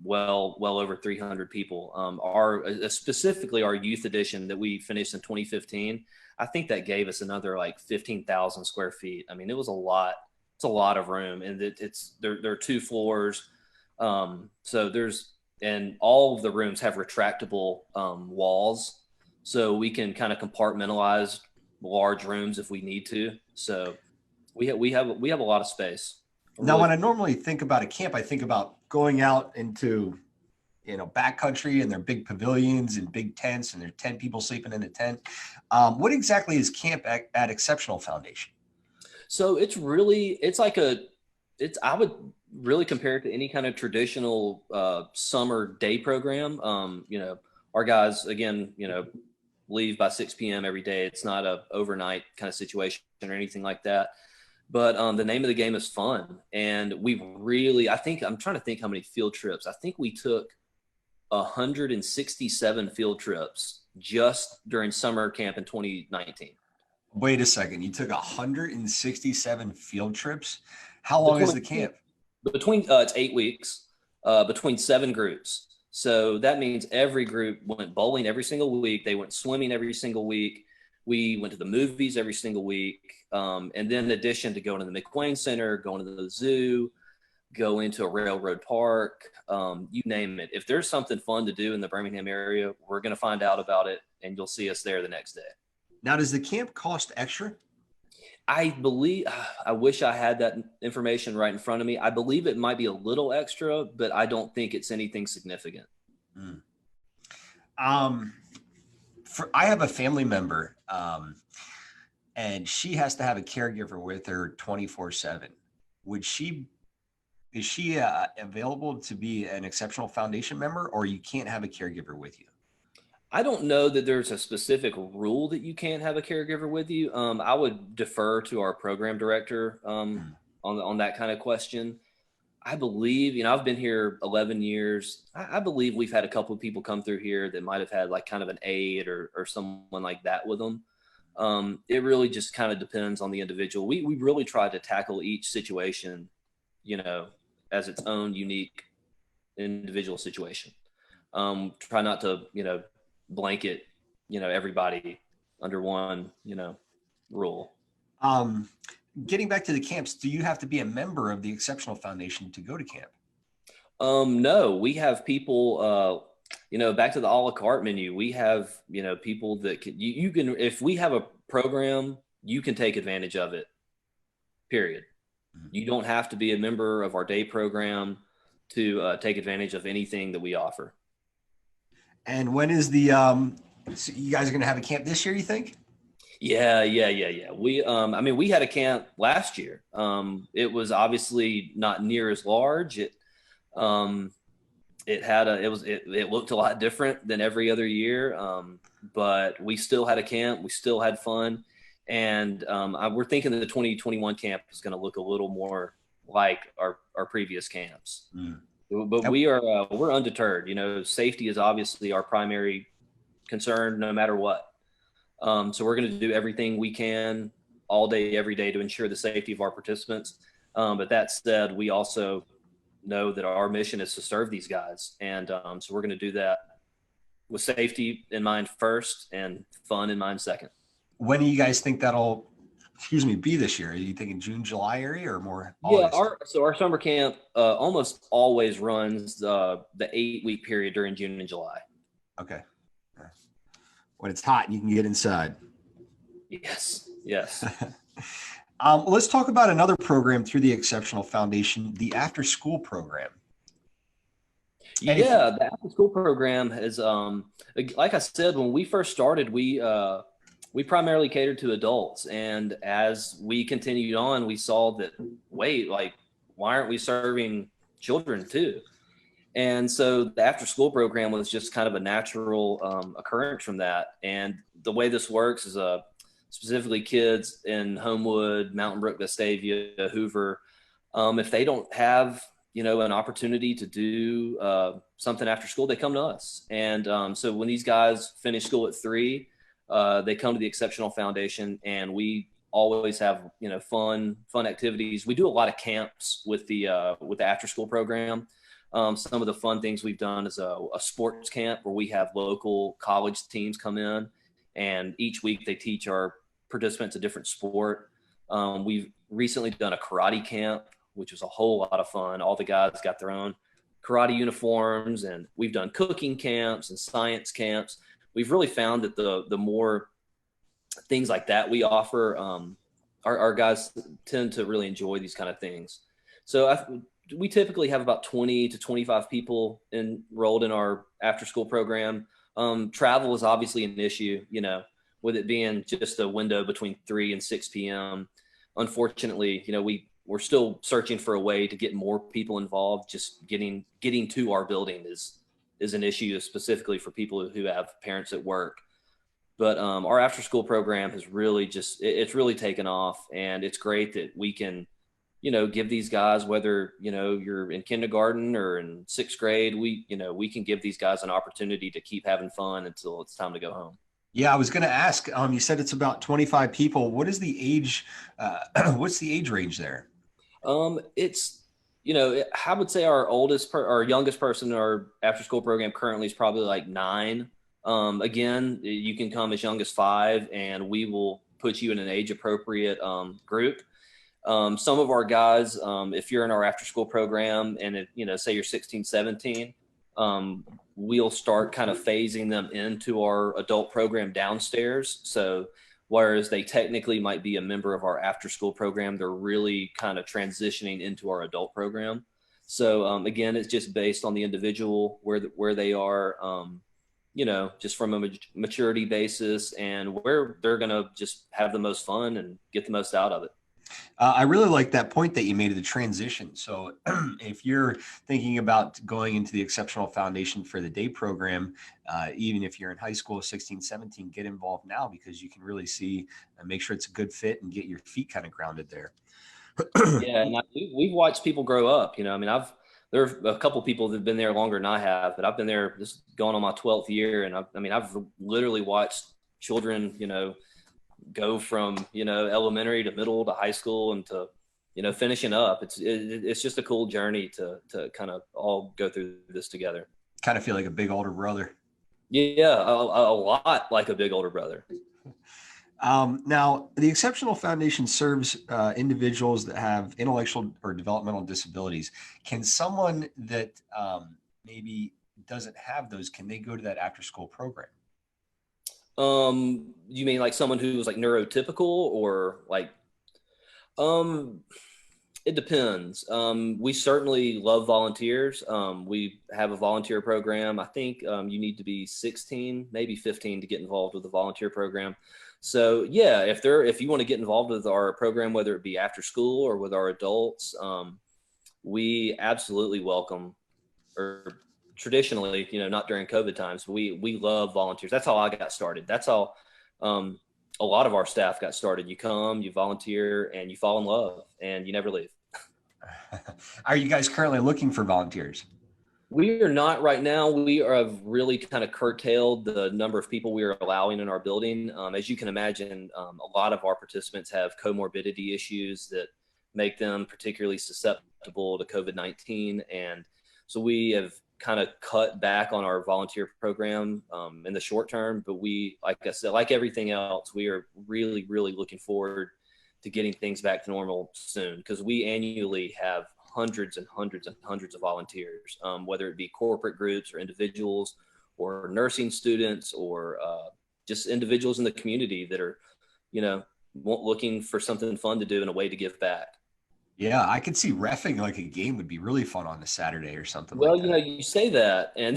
well over 300 people. Specifically our youth edition that we finished in 2015, I think that gave us another like 15,000 square feet. I mean, it was a lot. It's a lot of room, and there are 2 floors. And all of the rooms have retractable walls, so we can kind of compartmentalize large rooms if we need to. So we have a lot of space. Now, when I normally think about a camp, I think about going out into, backcountry, and their big pavilions and big tents, and there's 10 people sleeping in a tent. What exactly is camp at Exceptional Foundation? So I would really compare it to any kind of traditional summer day program. Our guys, again, leave by 6 p.m. every day. It's not a overnight kind of situation or anything like that. But the name of the game is fun. And I'm trying to think how many field trips. I think we took 167 field trips just during summer camp in 2019. Wait a second. You took 167 field trips? How long is the camp? It's 8 weeks, between 7 groups. So that means every group went bowling every single week. They went swimming every single week. We went to the movies every single week. And then in addition to going to the McWayne Center, going to the zoo, go into a railroad park, you name it. If there's something fun to do in the Birmingham area, we're going to find out about it, and you'll see us there the next day. Now, does the camp cost extra? I believe, I wish I had that information right in front of me. I believe it might be a little extra, but I don't think it's anything significant. I have a family member, and she has to have a caregiver with her 24/7. Is she available to be an Exceptional Foundation member, or you can't have a caregiver with you? I don't know that there's a specific rule that you can't have a caregiver with you. I would defer to our program director on that kind of question. I believe, I've been here 11 years. I believe we've had a couple of people come through here that might have had like kind of an aide or someone like that with them. It really just kind of depends on the individual. We really try to tackle each situation, as its own unique individual situation. Try not to, blanket, everybody under one, rule. Um, Getting back to the camps, do you have to be a member of the Exceptional Foundation to go to camp? No, we have people, back to the a la carte menu. We have, people that you can, if we have a program, you can take advantage of it, period. You don't have to be a member of our day program to take advantage of anything that we offer. And when is the, so you guys are going to have a camp this year, you think? Yeah. We had a camp last year. It was obviously not near as large. It looked a lot different than every other year. But we still had a camp. We still had fun. And we're thinking that the 2021 camp is going to look a little more like our previous camps. But we're undeterred. Safety is obviously our primary concern, no matter what. So we're going to do everything we can all day, every day to ensure the safety of our participants. But that said, we also know that our mission is to serve these guys. And so we're going to do that with safety in mind first and fun in mind second. When do you guys think that'll, be this year? Are you thinking June, July area or more August? Yeah, our summer camp almost always runs the 8-week period during June and July. Okay. When it's hot and you can get inside. Yes. Let's talk about another program through the Exceptional Foundation, the after school program. The after school program is, like I said, when we first started, we primarily catered to adults. And as we continued on, we saw that, why aren't we serving children too? And so the after school program was just kind of a natural occurrence from that. And the way this works is specifically kids in Homewood, Mountain Brook, Vestavia, Hoover, if they don't have, an opportunity to do something after school, they come to us. And so when these guys finish school at 3, they come to the Exceptional Foundation, and we always have, fun activities. We do a lot of camps with the after school program. Some of the fun things we've done is a sports camp where we have local college teams come in, and each week they teach our participants a different sport. We've recently done a karate camp, which was a whole lot of fun. All the guys got their own karate uniforms, and we've done cooking camps and science camps. We've really found that the more things like that we offer, our guys tend to really enjoy these kind of things. So we typically have about 20 to 25 people enrolled in our after school program. Travel is obviously an issue, with it being just a window between 3 and 6 p.m. Unfortunately, we're still searching for a way to get more people involved. Just getting to our building is an issue, specifically for people who have parents at work. But our after school program has really it's really taken off, and it's great that we can, give these guys, whether, you're in kindergarten or in 6th grade, we can give these guys an opportunity to keep having fun until it's time to go home. Yeah, I was going to ask, you said it's about 25 people. What is the age, what's the age range there? It's, I would say our youngest person in our after school program currently is probably like 9. Again, you can come as young as 5, and we will put you in an age appropriate group. Some of our guys, if you're in our after school program and say you're 16, 17, we'll start kind of phasing them into our adult program downstairs. So whereas they technically might be a member of our after school program, they're really kind of transitioning into our adult program. So again, it's just based on the individual, where they are, just from a maturity basis, and where they're going to just have the most fun and get the most out of it. I really like that point that you made of the transition. So if you're thinking about going into the Exceptional Foundation for the day program, even if you're in high school, 16, 17, get involved now, because you can really see and make sure it's a good fit and get your feet kind of grounded there. Yeah, and we've watched people grow up. There are a couple people that have been there longer than I have, but I've been there just going on my 12th year, and I've literally watched children, go from elementary to middle to high school and to finishing up. It's just a cool journey to kind of all go through this together. Kind of feel like a big older brother. Yeah, a lot like a big older brother. Now, the Exceptional Foundation serves individuals that have intellectual or developmental disabilities. Can someone that maybe doesn't have those, can they go to that after-school program? You mean like someone who was like neurotypical or like, um, it depends. We certainly love volunteers. We have a volunteer program. I think you need to be 16, maybe 15 to get involved with the volunteer program. So yeah, if you want to get involved with our program, whether it be after school or with our adults, we absolutely welcome. Or traditionally, not during COVID times, we love volunteers. That's how I got started. That's how a lot of our staff got started. You come, you volunteer, and you fall in love, and you never leave. Are you guys currently looking for volunteers? We are not right now. We have really kind of curtailed the number of people we are allowing in our building. As you can imagine, a lot of our participants have comorbidity issues that make them particularly susceptible to COVID-19. And so we have kind of cut back on our volunteer program in the short term. But we, like I said, like everything else, we are really, really looking forward to getting things back to normal soon, because we annually have hundreds and hundreds and hundreds of volunteers, whether it be corporate groups or individuals or nursing students or just individuals in the community that are, looking for something fun to do and a way to give back. Yeah, I could see reffing like a game would be really fun on a Saturday or something Well, like that. you say that, and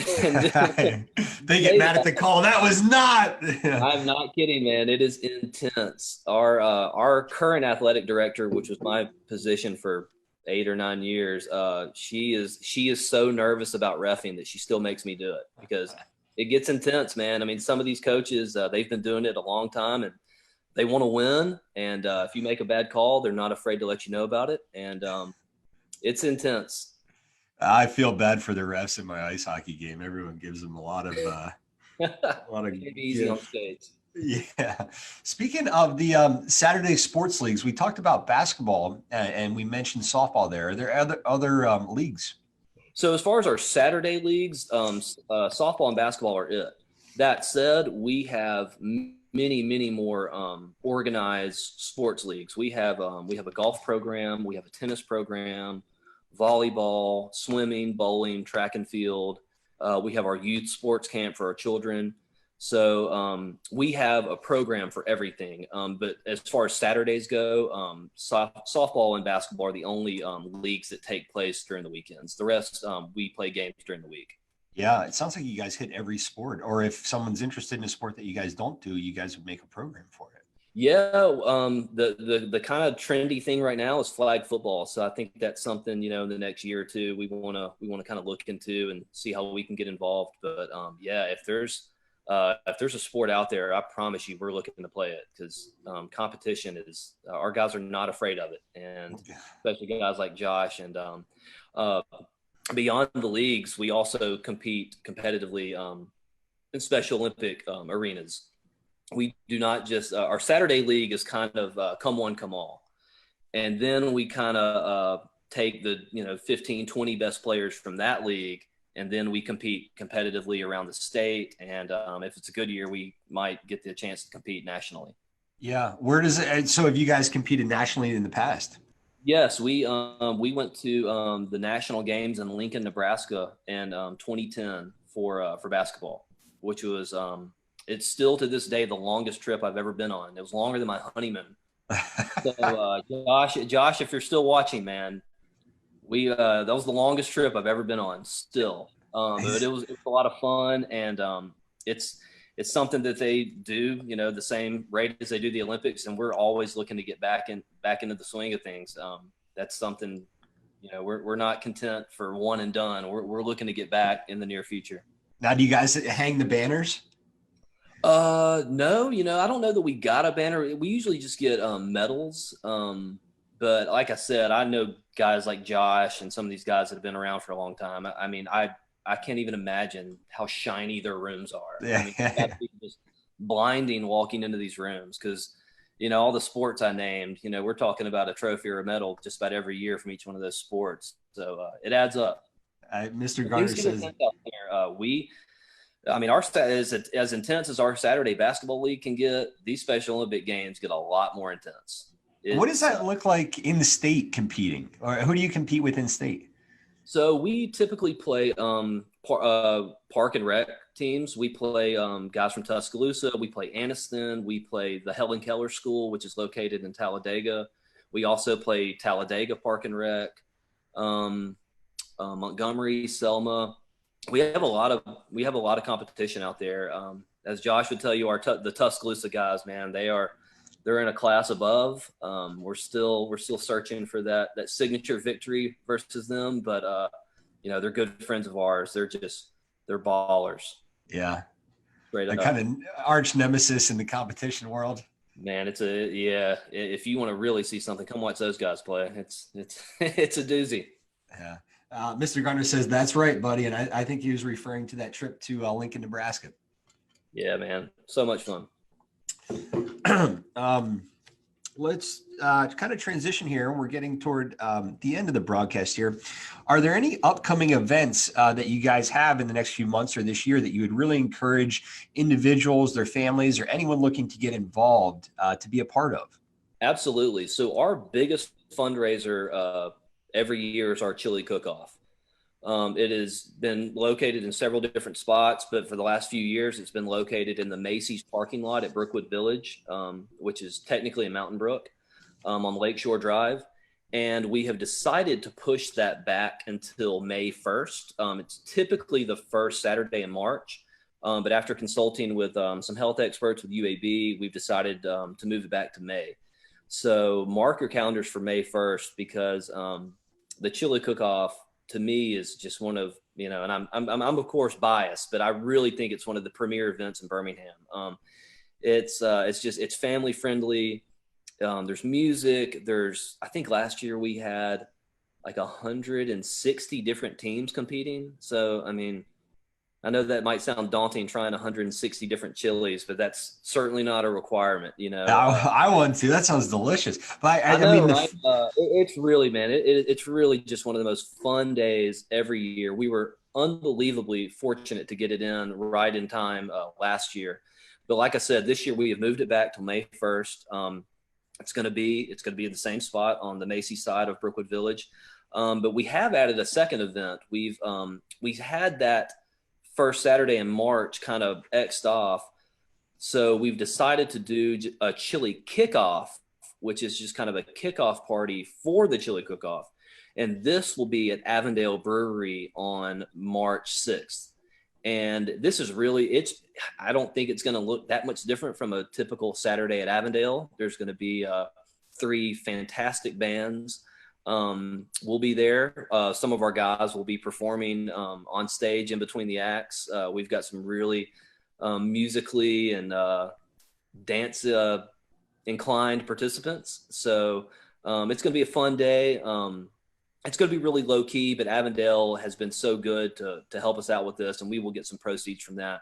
They get mad at the call. That was not. I'm not kidding, man. It is intense. Our current athletic director, which was my position for 8 or 9 years, she is so nervous about reffing that she still makes me do it, because it gets intense, man. I mean, some of these coaches, they've been doing it a long time, and they want to win. And if you make a bad call, they're not afraid to let you know about it. And it's intense. I feel bad for the refs in my ice hockey game. Everyone gives them a lot of Can't be easy on stage. Yeah. Speaking of the Saturday sports leagues, we talked about basketball and we mentioned softball there. Are there other leagues? So as far as our Saturday leagues, softball and basketball are it. That said, we have many, many more organized sports leagues. We have a golf program, we have a tennis program, volleyball, swimming, bowling, track and field. We have our youth sports camp for our children. So we have a program for everything. But as far as Saturdays go, softball and basketball are the only leagues that take place during the weekends. The rest, we play games during the week. Yeah, it sounds like you guys hit every sport. Or if someone's interested in a sport that you guys don't do, you guys would make a program for it. Yeah, the kind of trendy thing right now is flag football. So I think that's something, in the next year or two we want to kind of look into and see how we can get involved. But yeah, if there's a sport out there, I promise you we're looking to play it, because competition is, our guys are not afraid of it, and especially guys like Josh. And beyond the leagues, we also compete competitively in Special Olympic arenas. We do not just our Saturday league is kind of come one, come all. And then we kind of take the 15, 20 best players from that league, and then we compete competitively around the state. And if it's a good year, we might get the chance to compete nationally. Yeah. Where does it, so have you guys competed nationally in the past? Yes, we went to the national games in Lincoln, Nebraska in 2010 for basketball, which was it's still to this day the longest trip I've ever been on. It was longer than my honeymoon. So Josh, if you're still watching, man, that was the longest trip I've ever been on. Still, but it was a lot of fun, and it's something that they do, the same rate as they do the Olympics, and we're always looking to get back into the swing of things. That's something, we're not content for one and done. We're looking to get back in the near future. Now, do you guys hang the banners? No, I don't know that we got a banner. We usually just get medals. But like I said, I know guys like Josh and some of these guys that have been around for a long time. I mean, I can't even imagine how shiny their rooms are. Yeah. I mean, it's just blinding walking into these rooms, because all the sports I named, we're talking about a trophy or a medal just about every year from each one of those sports. So it adds up. Mr. Things Garner get says, intense out there. Our as intense as our Saturday basketball league can get, these Special Olympic games get a lot more intense. what does that look like in the state competing, or who do you compete with in state? So we typically play park and rec teams. We play guys from Tuscaloosa. We play Anniston. We play the Helen Keller School, which is located in Talladega. We also play Talladega Park and Rec, Montgomery, Selma. We have a lot of competition out there. As Josh would tell you, the Tuscaloosa guys, man, they're in a class above. We're still searching for that signature victory versus them, but they're good friends of ours. They're ballers. Yeah, Straight up. Kind of arch nemesis in the competition world. Man, if you want to really see something, come watch those guys play. It's a doozy. Yeah. Mr. Garner says, that's right, buddy. And I think he was referring to that trip to Lincoln, Nebraska. Yeah, man. So much fun. Let's kind of transition here. We're getting toward the end of the broadcast here. Are there any upcoming events that you guys have in the next few months or this year that you would really encourage individuals, their families, or anyone looking to get involved to be a part of? Absolutely. So our biggest fundraiser every year is our chili cook-off. It has been located in several different spots, but for the last few years, it's been located in the Macy's parking lot at Brookwood Village, which is technically in Mountain Brook on Lakeshore Drive. And we have decided to push that back until May 1st. It's typically the first Saturday in March, but after consulting with some health experts with UAB, we've decided to move it back to May. So mark your calendars for May 1st because the chili cook-off to me is just one of, and I'm of course biased, but I really think it's one of the premier events in Birmingham. It's family friendly. There's music. I think last year we had like 160 different teams competing. So, I know that might sound daunting trying 160 different chilies, but that's certainly not a requirement, I want to. That sounds delicious. But I know, right? It's really, man, it's really just one of the most fun days every year. We were unbelievably fortunate to get it in right in time last year. But like I said, this year we have moved it back to May 1st. It's going to be in the same spot on the Macy's side of Brookwood Village. But we have added a second event. We've had that first Saturday in March kind of X'd off. So we've decided to do a chili kickoff, which is just kind of a kickoff party for the chili cook-off. And this will be at Avondale Brewery on March 6th. And this is I don't think it's going to look that much different from a typical Saturday at Avondale. There's going to be 3 fantastic bands. We'll be there. Some of our guys will be performing on stage in between the acts. We've got some really musically and dance inclined participants. So it's going to be a fun day. It's going to be really low key, but Avondale has been so good to help us out with this, and we will get some proceeds from that.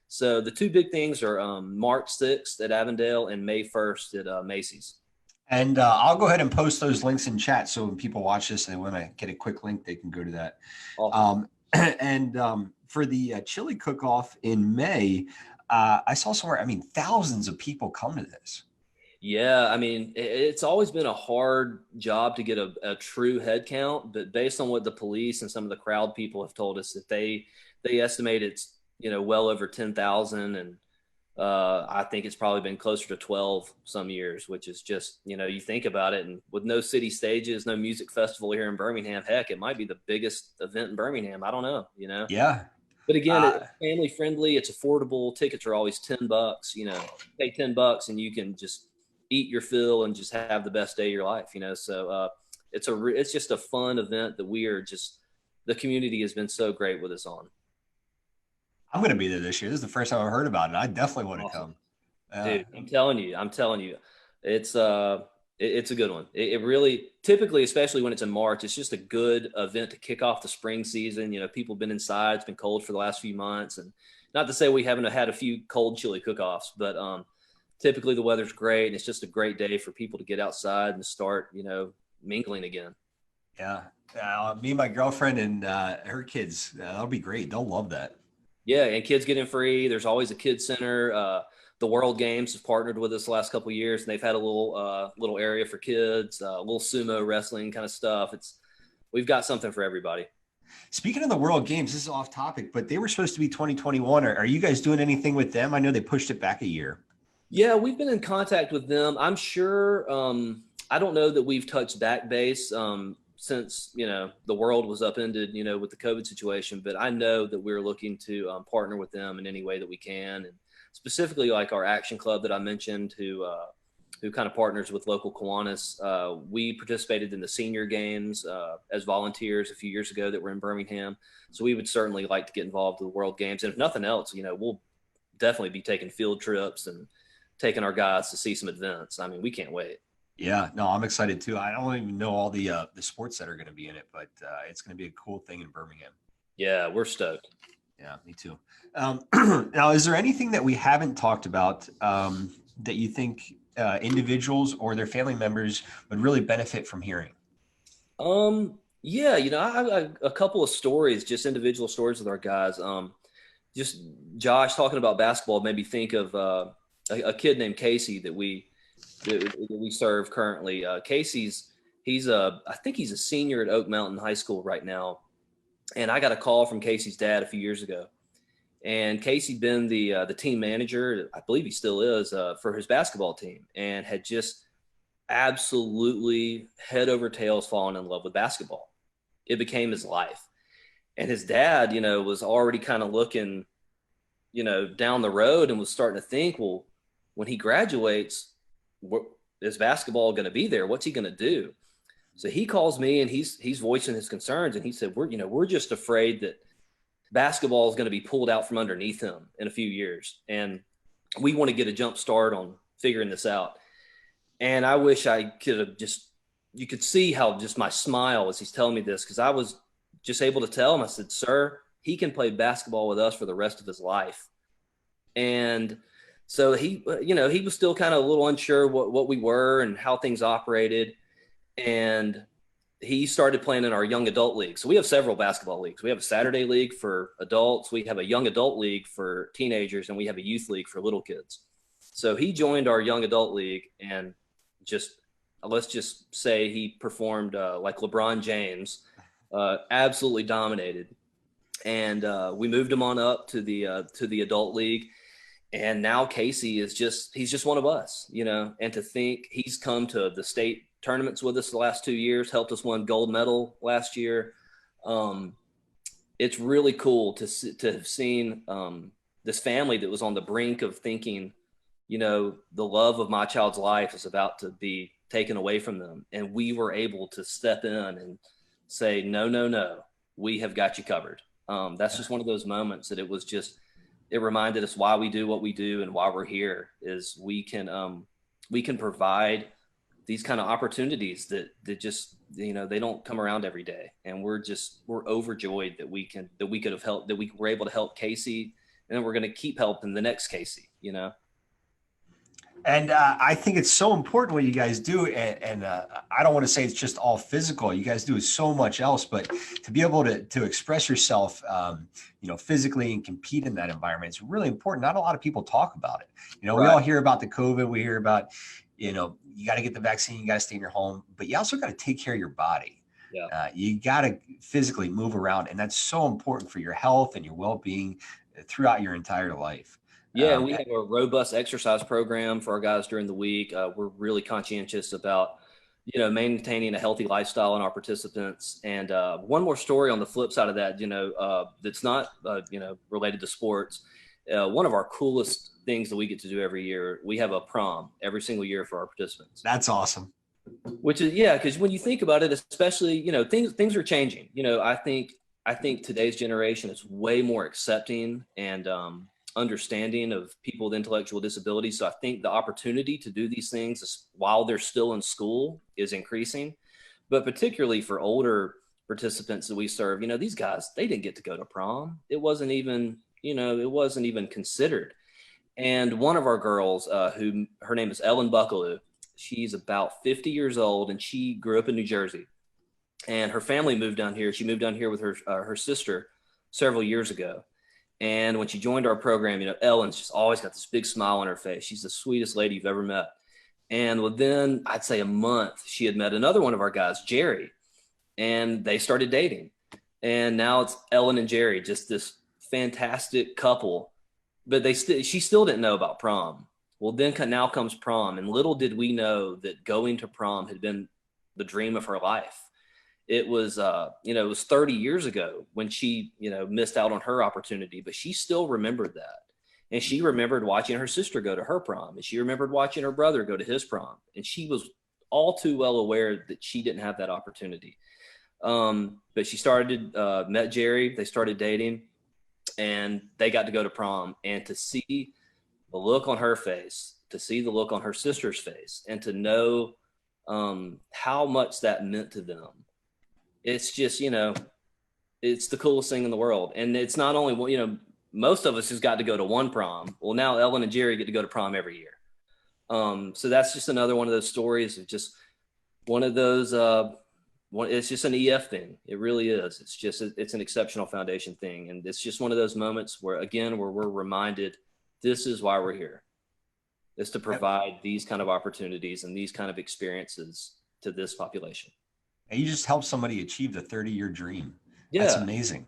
So the 2 big things are March 6th at Avondale and May 1st at Macy's. And I'll go ahead and post those links in chat. So when people watch this and they want to get a quick link, they can go to that. Awesome. For the chili cook-off in May, I saw somewhere, thousands of people come to this. Yeah. It's always been a hard job to get a true head count, but based on what the police and some of the crowd people have told us, that they estimate it's, well over 10,000. And I think it's probably been closer to 12 some years, which is just, you think about it, and with no city stages, no music festival here in Birmingham, heck, it might be the biggest event in Birmingham. I don't know, Yeah. But again, it's family friendly. It's affordable. Tickets are always $10. Pay $10 and you can just eat your fill and just have the best day of your life. So it's just a fun event that the community has been so great with us on. I'm going to be there this year. This is the first time I've heard about it. I definitely want to come. Dude, I'm telling you, it's a good one. It really, typically, especially when it's in March, it's just a good event to kick off the spring season. People have been inside. It's been cold for the last few months, and not to say we haven't had a few cold chili cook-offs, but typically the weather's great and it's just a great day for people to get outside and start, mingling again. Yeah. Me and my girlfriend and her kids, that'll be great. They'll love that. Yeah, and kids get in free. There's always a kids center. The World Games have partnered with us the last couple of years, and they've had a little area for kids, a little sumo wrestling kind of stuff. We've got something for everybody. Speaking of the World Games, this is off topic, but they were supposed to be 2021. Are you guys doing anything with them? I know they pushed it back a year. Yeah, we've been in contact with them. I'm sure. I don't know that we've touched that base since the world was upended, with the COVID situation. But I know that we're looking to partner with them in any way that we can, and specifically like our Action Club that I mentioned, who kind of partners with local Kiwanis. We participated in the senior games as volunteers a few years ago that were in Birmingham. So we would certainly like to get involved with the World Games. And if nothing else, we'll definitely be taking field trips and taking our guys to see some events. I mean, we can't wait. Yeah, no, I'm excited too. I don't even know all the sports that are going to be in it, but it's going to be a cool thing in Birmingham. Yeah, we're stoked. Yeah, me too. Now, is there anything that we haven't talked about that you think individuals or their family members would really benefit from hearing? Yeah, I a couple of stories, just individual stories with our guys. Just Josh talking about basketball made me think of a kid named Casey that we serve currently. I think he's a senior at Oak Mountain High School right now. And I got a call from Casey's dad a few years ago. And Casey been the team manager, I believe he still is, for his basketball team, and had just absolutely head over tails fallen in love with basketball. It became his life. And his dad, was already kind of looking, down the road and was starting to think, well, when he graduates, is basketball going to be there? What's he going to do? So he calls me and he's voicing his concerns, and he said, we're just afraid that basketball is going to be pulled out from underneath him in a few years. And we want to get a jump start on figuring this out. And I wish I could have you could see how just my smile as he's telling me this, because I was just able to tell him, I said, sir, he can play basketball with us for the rest of his life. And so he was still kind of a little unsure what we were and how things operated. And he started playing in our young adult league. So we have several basketball leagues. We have a Saturday league for adults. We have a young adult league for teenagers, and we have a youth league for little kids. So he joined our young adult league, and let's just say he performed like LeBron James, absolutely dominated. And we moved him on up to the adult league. And now Casey he's just one of us, and to think he's come to the state tournaments with us the last 2 years, helped us win gold medal last year. It's really cool to have seen this family that was on the brink of thinking, the love of my child's life is about to be taken away from them. And we were able to step in and say, no, we have got you covered. That's just one of those moments that it reminded us why we do what we do and why we're here is we can provide these kind of opportunities that just, they don't come around every day. And we're overjoyed that we could have helped, that we were able to help Casey, and then we're going to keep helping the next Casey, And I think it's so important what you guys do. And I don't want to say it's just all physical. You guys do so much else, but to be able to express yourself, physically and compete in that environment, it's really important. Not a lot of people talk about it. Right. We all hear about the COVID. We hear about, you got to get the vaccine, you got to stay in your home, but you also got to take care of your body. Yeah. You got to physically move around. And that's so important for your health and your well-being throughout your entire life. Yeah, we have a robust exercise program for our guys during the week. We're really conscientious about, maintaining a healthy lifestyle in our participants. And one more story on the flip side of that, that's not, related to sports. One of our coolest things that we get to do every year, we have a prom every single year for our participants. That's awesome. Which is, because when you think about it, especially, things are changing. I think today's generation is way more accepting and understanding of people with intellectual disabilities. So I think the opportunity to do these things while they're still in school is increasing, but particularly for older participants that we serve, these guys, they didn't get to go to prom. It wasn't even considered. And one of our girls, who her name is Ellen Buckley, she's about 50 years old, and she grew up in New Jersey. And her family moved down here. She moved down here with her sister several years ago. And when she joined our program, Ellen's just always got this big smile on her face. She's the sweetest lady you've ever met. And within, I'd say, a month, she had met another one of our guys, Jerry, and they started dating. And now it's Ellen and Jerry, just this fantastic couple. But she still didn't know about prom. Well, then now comes prom, and little did we know that going to prom had been the dream of her life. It was, it was 30 years ago when she, missed out on her opportunity, but she still remembered that. And she remembered watching her sister go to her prom, and she remembered watching her brother go to his prom. And she was all too well aware that she didn't have that opportunity. But she met Jerry, they started dating, and they got to go to prom. And to see the look on her face, to see the look on her sister's face, and to know how much that meant to them. It's just, it's the coolest thing in the world. And it's not only, most of us has got to go to one prom. Well, now Ellen and Jerry get to go to prom every year. So that's just another one of those stories of just one of those, it's just an EF thing. It really is. It's an exceptional foundation thing. And it's just one of those moments where we're reminded this is why we're here. Is to provide these kind of opportunities and these kind of experiences to this population. And you just helped somebody achieve the 30-year dream. Yeah. That's amazing.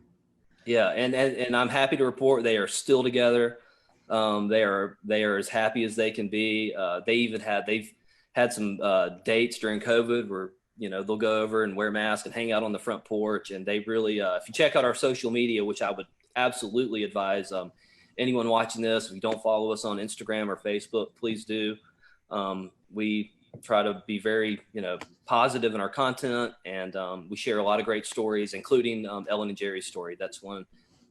Yeah. And I'm happy to report they are still together. They are as happy as they can be. They've had some dates during COVID where, they'll go over and wear masks and hang out on the front porch. And they really, if you check out our social media, which I would absolutely advise anyone watching this, if you don't follow us on Instagram or Facebook, please do. We try to be very, positive in our content, and we share a lot of great stories, including Ellen and Jerry's story. That's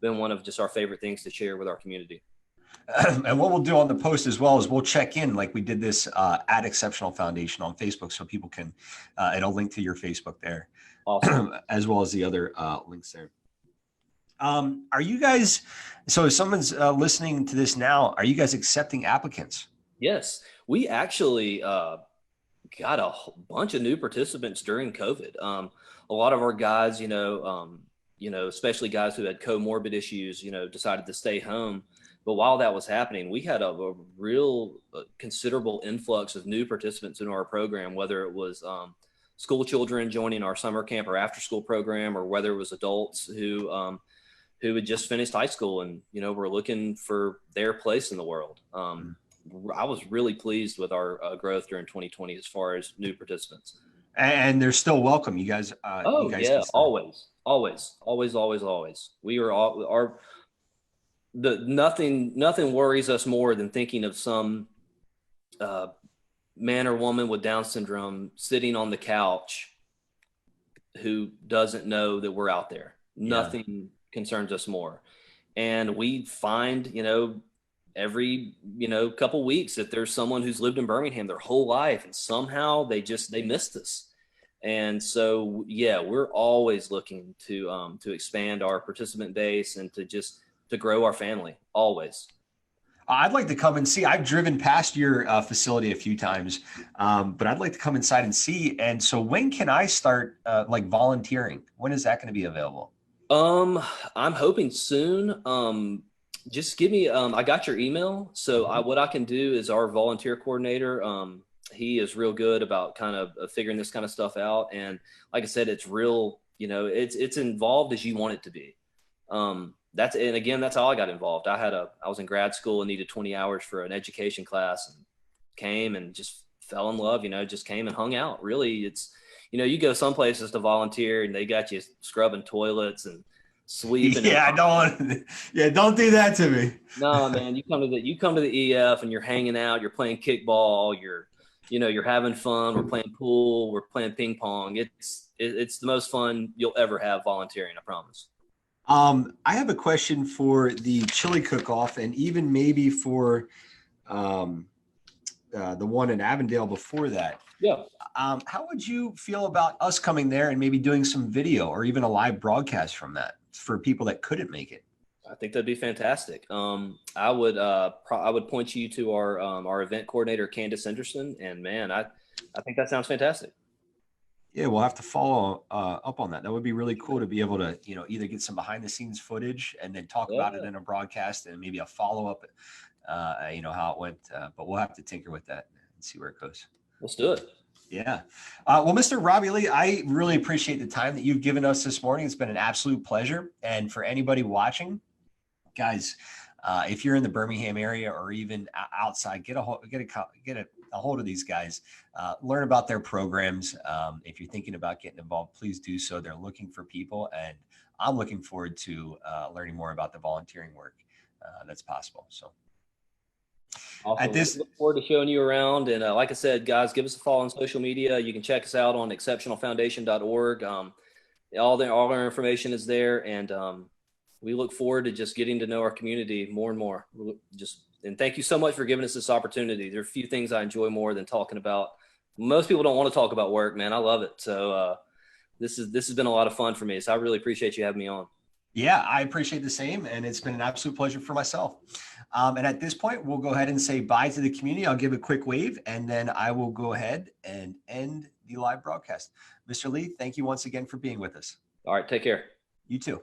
been one of just our favorite things to share with our community. And what we'll do on the post as well is we'll check in like we did this at Exceptional Foundation on Facebook, so people can, it'll link to your Facebook there. Awesome. As well as the other links there. Are you guys, so if someone's listening to this now, are you guys accepting applicants? Yes, we actually got a bunch of new participants during COVID. A lot of our guys, especially guys who had comorbid issues, decided to stay home. But while that was happening, we had a real considerable influx of new participants in our program, whether it was school children joining our summer camp or after school program, or whether it was adults who had just finished high school and, were looking for their place in the world. I was really pleased with our growth during 2020 as far as new participants. And they're still welcome. You guys. Always. We are nothing worries us more than thinking of some man or woman with Down syndrome sitting on the couch who doesn't know that we're out there. Yeah. Nothing concerns us more. And we find, every, couple weeks that there's someone who's lived in Birmingham their whole life and somehow they missed us. And so, yeah, we're always looking to expand our participant base and to grow our family, always. I'd like to come and see. I've driven past your facility a few times, but I'd like to come inside and see. And so when can I start volunteering? When is that going to be available? I'm hoping soon. Just give me, I got your email. So what I can do is our volunteer coordinator, he is real good about kind of figuring this kind of stuff out. And like I said, it's real, it's involved as you want it to be. That's how I got involved. I was in grad school and needed 20 hours for an education class, and came and just fell in love, just came and hung out. Really, it's, you go some places to volunteer and they got you scrubbing toilets and sweeping. Yeah, don't do that to me. No, man, you come to the EF and you're hanging out, you're playing kickball, you're having fun. We're playing pool, we're playing ping pong. It's the most fun you'll ever have volunteering, I promise. I have a question for the chili cook-off, and even maybe for the one in Avondale before that. Yeah. How would you feel about us coming there and maybe doing some video or even a live broadcast from that for people that couldn't make it? I think that'd be fantastic. I would point you to our event coordinator, Candace Henderson, and man, I think that sounds fantastic. Yeah, we'll have to follow up on that. That would be really cool to be able to, either get some behind the scenes footage and then talk about it Yeah. in a broadcast and maybe a follow up, how it went. But we'll have to tinker with that and see where it goes. Let's do it. Yeah. Well, Mr. Robbie Lee, I really appreciate the time that you've given us this morning. It's been an absolute pleasure. And for anybody watching, guys, if you're in the Birmingham area or even outside, get a hold of these guys. Learn about their programs. If you're thinking about getting involved, please do so. They're looking for people, and I'm looking forward to learning more about the volunteering work that's possible. So. Awesome. Look forward to showing you around. And like I said, guys, give us a follow on social media. You can check us out on exceptionalfoundation.org. All our information is there. And we look forward to just getting to know our community more and more. And thank you so much for giving us this opportunity. There are a few things I enjoy more than talking about. Most people don't want to talk about work, man. I love it. So this has been a lot of fun for me. So I really appreciate you having me on. Yeah, I appreciate the same. And it's been an absolute pleasure for myself. And at this point, we'll go ahead and say bye to the community. I'll give a quick wave, and then I will go ahead and end the live broadcast. Mr. Lee, thank you once again for being with us. All right, take care. You too.